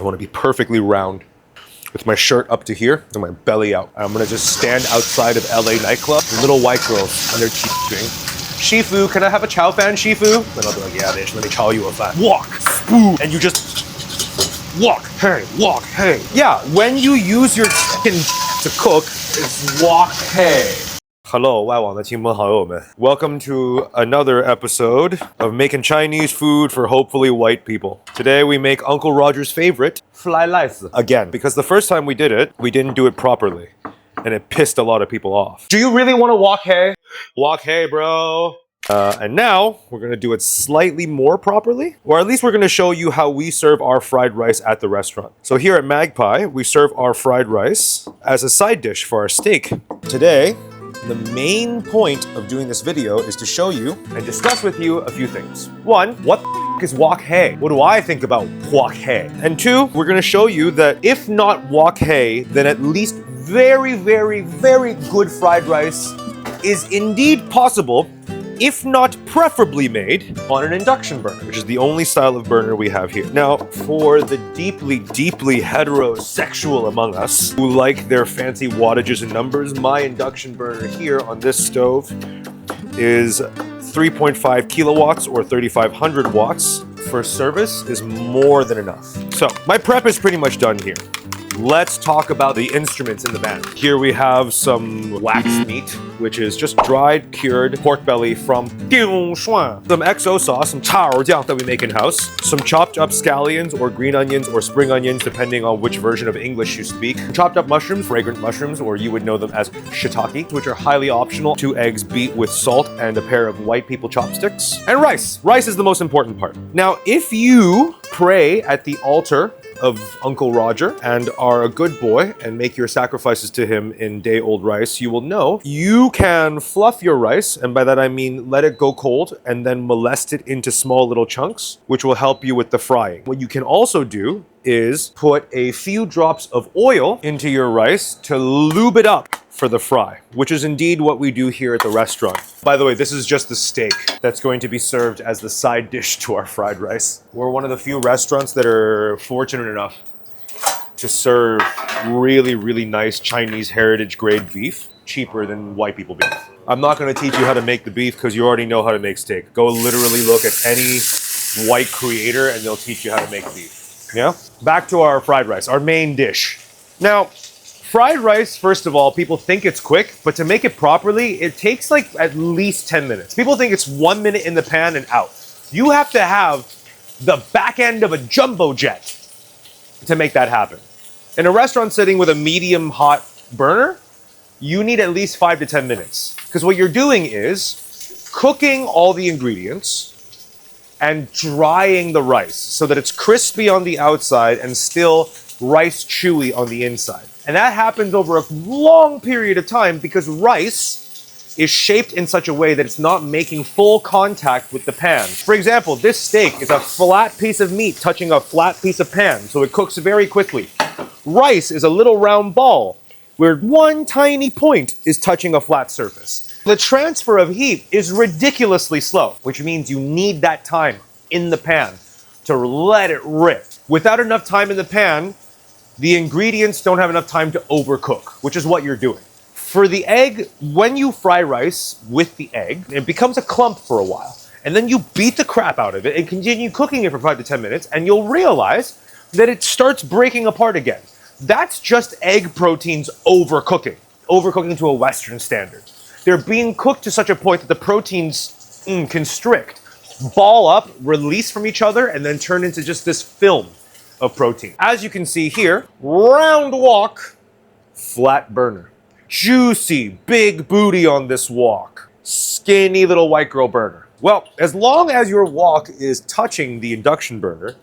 I want to be perfectly round with my shirt up to here and my belly out. I'm gonna just stand outside of LA nightclub, little white girls on their cheap Shifu, can I have a chow fan, Shifu? Then I'll be like, yeah, bitch, let me chow you a fan. Walk, spoon, and you just walk, hey. Yeah, when you use your fucking to cook, it's walk, hey. Hello, 外网的亲朋好友们. Welcome to another episode of making Chinese food for hopefully white people. Today we make Uncle Roger's favorite, fly rice. Again, because the first time we did it, we didn't do it properly. And it pissed a lot of people off. Do you really want to walk hay? Walk hay, bro. And now we're going to do it slightly more properly, or at least we're going to show you how we serve our fried rice at the restaurant. So here at Magpie, we serve our fried rice as a side dish for our steak. Today, the main point of doing this video is to show you and discuss with you a few things. One, what the is wok hei? What do I think about wok hei? And two, we're going to show you that if not wok hei, then at least very, very, very good fried rice is indeed possible, if not preferably made on an induction burner, which is the only style of burner we have here. Now, for the deeply, deeply heterosexual among us who like their fancy wattages and numbers, my induction burner here on this stove is 3.5 kilowatts or 3,500 watts. For service is more than enough. So, my prep is pretty much done here. Let's talk about the instruments in the van. Here we have some wax meat, which is just dried, cured pork belly from some XO sauce, some chaojiang that we make in-house, some chopped up scallions or green onions or spring onions, depending on which version of English you speak, chopped up mushrooms, fragrant mushrooms, or you would know them as shiitake, which are highly optional, 2 eggs beat with salt and a pair of white people chopsticks, and rice. Rice is the most important part. Now, if you pray at the altar of Uncle Roger and are a good boy and make your sacrifices to him in day-old rice, you will know you can fluff your rice, and by that I mean let it go cold and then molest it into small little chunks, which will help you with the frying. What you can also do is put a few drops of oil into your rice to lube it up for the fry, which is indeed what we do here at the restaurant. By the way, this is just the steak that's going to be served as the side dish to our fried rice. We're one of the few restaurants that are fortunate enough to serve really, really nice Chinese heritage grade beef, cheaper than white people beef. I'm not going to teach you how to make the beef because you already know how to make steak. Go literally look at any white creator and they'll teach you how to make beef. Yeah? Back to our fried rice, our main dish. Now, fried rice, first of all, people think it's quick, but to make it properly, it takes like at least 10 minutes. People think it's 1 minute in the pan and out. You have to have the back end of a jumbo jet to make that happen. In a restaurant setting with a medium hot burner, you need at least 5 to 10 minutes. Because what you're doing is cooking all the ingredients and drying the rice so that it's crispy on the outside and still rice chewy on the inside. And that happens over a long period of time because rice is shaped in such a way that it's not making full contact with the pan. For example, this steak is a flat piece of meat touching a flat piece of pan, so it cooks very quickly. Rice is a little round ball where one tiny point is touching a flat surface. The transfer of heat is ridiculously slow, which means you need that time in the pan to let it rip. Without enough time in the pan, the ingredients don't have enough time to overcook, which is what you're doing. For the egg, when you fry rice with the egg, it becomes a clump for a while. And then you beat the crap out of it and continue cooking it for 5 to 10 minutes, and you'll realize that it starts breaking apart again. That's just egg proteins overcooking to a Western standard. They're being cooked to such a point that the proteins constrict, ball up, release from each other, and then turn into just this film of protein. As you can see here, round wok, flat burner. Juicy, big booty on this wok. Skinny little white girl burner. Well, as long as your wok is touching the induction burner,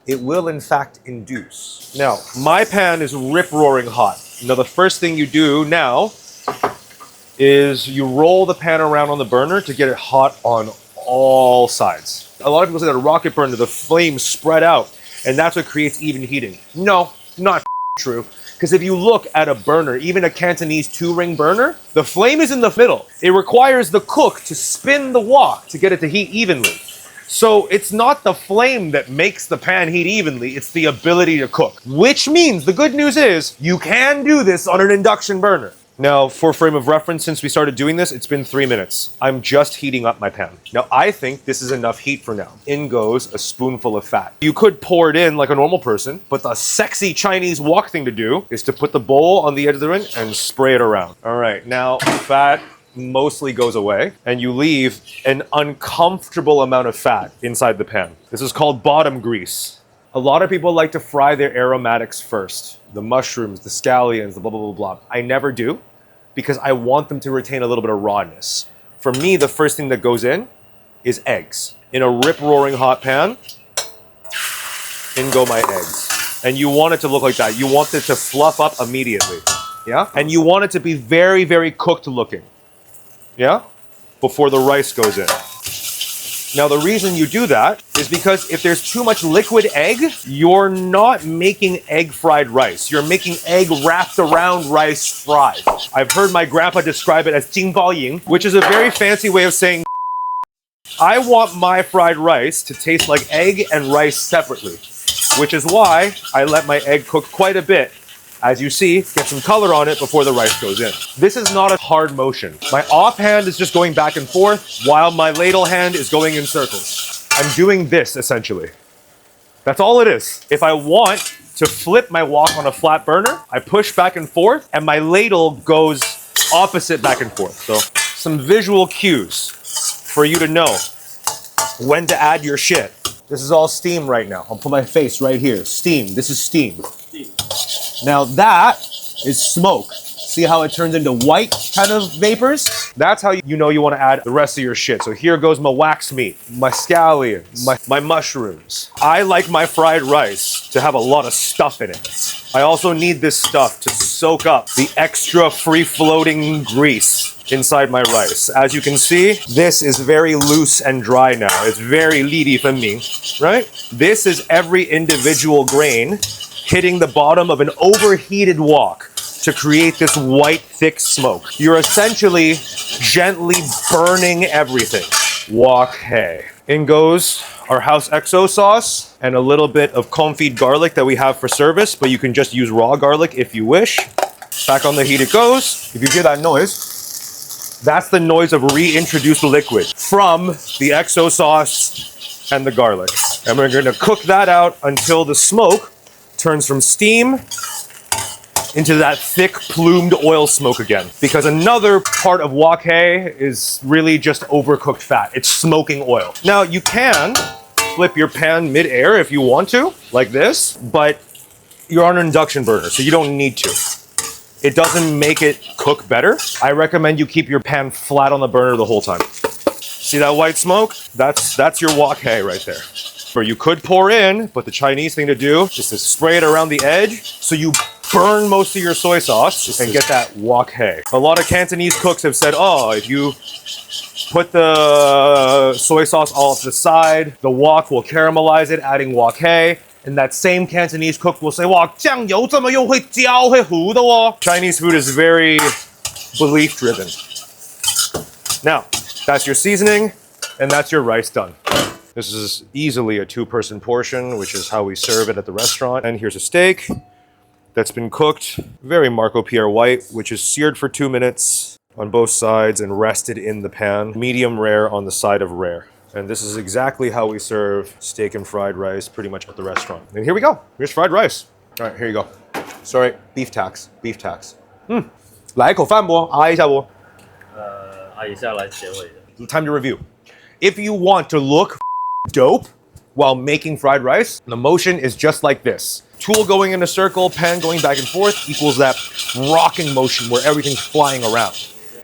it will in fact induce. Now, my pan is rip-roaring hot. Now, the first thing you do now is you roll the pan around on the burner to get it hot on all sides. A lot of people say that a rocket burner, the flames spread out, and that's what creates even heating. No, not true. Because if you look at a burner, even a Cantonese 2-ring burner, the flame is in the middle. It requires the cook to spin the wok to get it to heat evenly. So it's not the flame that makes the pan heat evenly, it's the ability to cook. Which means the good news is you can do this on an induction burner. Now, for frame of reference, since we started doing this, it's been 3 minutes. I'm just heating up my pan. Now, I think this is enough heat for now. In goes a spoonful of fat. You could pour it in like a normal person, but the sexy Chinese wok thing to do is to put the bowl on the edge of the rim and spray it around. All right, now fat mostly goes away and you leave an uncomfortable amount of fat inside the pan. This is called bottom grease. A lot of people like to fry their aromatics first. The mushrooms, the scallions, the blah, blah, blah, blah. I never do because I want them to retain a little bit of rawness. For me, the first thing that goes in is eggs. In a rip-roaring hot pan, in go my eggs. And you want it to look like that. You want it to fluff up immediately. Yeah? And you want it to be very, very cooked looking. Yeah? Before the rice goes in. Now, the reason you do that is because if there's too much liquid egg, you're not making egg fried rice. You're making egg wrapped around rice fried. I've heard my grandpa describe it as 金包银, which is a very fancy way of saying I want my fried rice to taste like egg and rice separately, which is why I let my egg cook quite a bit. As you see, get some color on it before the rice goes in. This is not a hard motion. My offhand is just going back and forth while my ladle hand is going in circles. I'm doing this essentially. That's all it is. If I want to flip my wok on a flat burner, I push back and forth and my ladle goes opposite back and forth. So some visual cues for you to know when to add your shit. This is all steam right now. I'll put my face right here. Steam. This is steam. Now that is smoke. See how it turns into white kind of vapors? That's how you know you want to add the rest of your shit. So here goes my wax meat, my scallions, my mushrooms. I like my fried rice to have a lot of stuff in it. I also need this stuff to soak up the extra free-floating grease inside my rice. As you can see, this is very loose and dry now. It's very 粒粒分明, right? This is every individual grain hitting the bottom of an overheated wok to create this white, thick smoke. You're essentially gently burning everything. Wok hei. In goes our house XO sauce and a little bit of confit garlic that we have for service, but you can just use raw garlic if you wish. Back on the heat it goes. If you hear that noise, that's the noise of reintroduced liquid from the XO sauce and the garlic. And we're gonna cook that out until the smoke turns from steam into that thick plumed oil smoke again. Because another part of wok hei is really just overcooked fat. It's smoking oil. Now you can flip your pan mid-air if you want to, like this, but you're on an induction burner, so you don't need to. It doesn't make it cook better. I recommend you keep your pan flat on the burner the whole time. See that white smoke? That's your wok hei right there. Or you could pour in, but the Chinese thing to do is to spray it around the edge so you burn most of your soy sauce and get that wok hei. A lot of Cantonese cooks have said, oh, if you put the soy sauce all to the side, the wok will caramelize it, adding wok hei. And that same Cantonese cook will say, wow, 酱油这么又会焦会糊的哦. Chinese food is very belief driven. Now, that's your seasoning, and that's your rice done. This is easily a 2-person portion, which is how we serve it at the restaurant. And here's a steak that's been cooked, very Marco Pierre white, which is seared for 2 minutes on both sides and rested in the pan. Medium rare on the side of rare. And this is exactly how we serve steak and fried rice pretty much at the restaurant. And here we go. Here's fried rice. All right, here you go. Sorry, beef tax. Beef tax. 来一口饭不？挨一下不？挨一下来结尾的。 Time to review. If you want to look dope while making fried rice, the motion is just like this. Tool going in a circle, pan going back and forth equals that rocking motion where everything's flying around.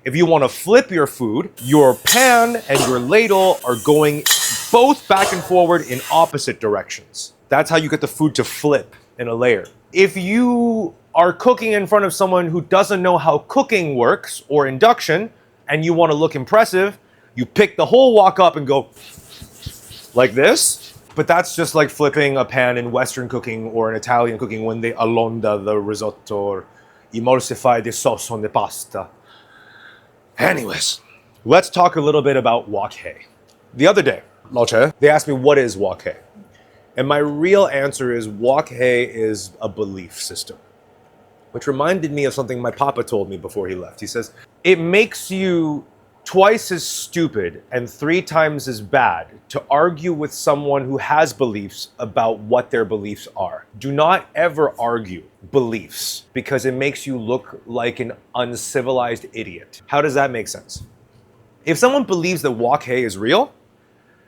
If you want to flip your food, your pan and your ladle are going both back and forward in opposite directions. That's how you get the food to flip in a layer. If you are cooking in front of someone who doesn't know how cooking works or induction, and you want to look impressive, you pick the whole wok up and go like this. But that's just like flipping a pan in Western cooking or in Italian cooking when they allonda the risotto or emulsify the sauce on the pasta. Anyways, let's talk a little bit about wok hei. The other day, Lao Chen, they asked me what is wok hei. And my real answer is wok hei is a belief system. Which reminded me of something my papa told me before he left. He says, it makes you twice as stupid and 3 times as bad to argue with someone who has beliefs about what their beliefs are. Do not ever argue beliefs because it makes you look like an uncivilized idiot. How does that make sense? If someone believes that wok hei is real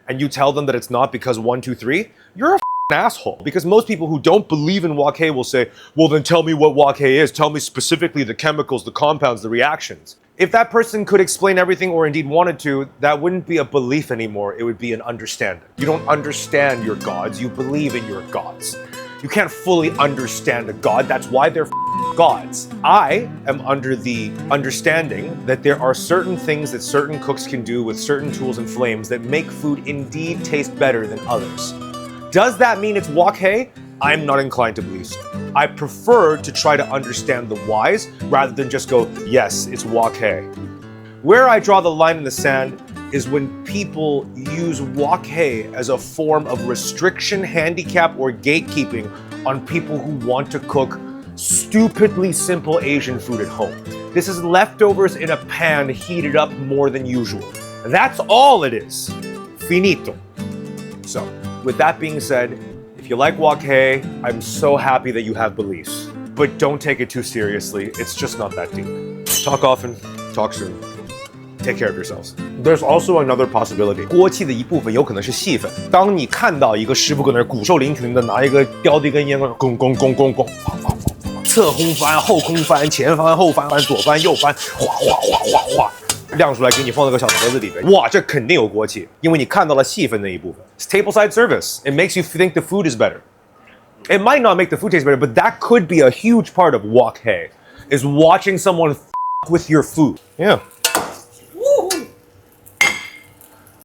and you tell them that it's not because 1, 2, 3, you're a asshole. Because most people who don't believe in wok hei will say, well, then tell me what wok hei is. Tell me specifically the chemicals, the compounds, the reactions. If that person could explain everything or indeed wanted to, that wouldn't be a belief anymore. It would be an understanding. You don't understand your gods. You believe in your gods. You can't fully understand a god. That's why they're gods. I am under the understanding that there are certain things that certain cooks can do with certain tools and flames that make food indeed taste better than others. Does that mean it's wok hei? I'm not inclined to believe so. I prefer to try to understand the whys rather than just go, yes, it's wok hei. Where I draw the line in the sand is when people use wok hei as a form of restriction, handicap, or gatekeeping on people who want to cook stupidly simple Asian food at home. This is leftovers in a pan heated up more than usual. That's all it is. Finito. So, with that being said, if you like wok hei, I'm so happy that you have beliefs. But don't take it too seriously. It's just not that deep. Talk often, talk soon. Take care of yourselves. There's also another possibility. 锅气的一部分有可能是细粉。当你看到一个师傅搁那儿骨瘦嶙峋的拿一个叼着一根烟，咣咣咣咣咣，侧空翻、后空翻、前翻、后翻、左翻、右翻，哗哗哗哗哗。亮出来给你放在个小盒子里边，哇，这肯定有锅气，因为你看到了细分那一部分。It's tableside service. It makes you think the food is better. It might not make the food taste better, but that could be a huge part of wok hei, is watching someone with your food. Yeah.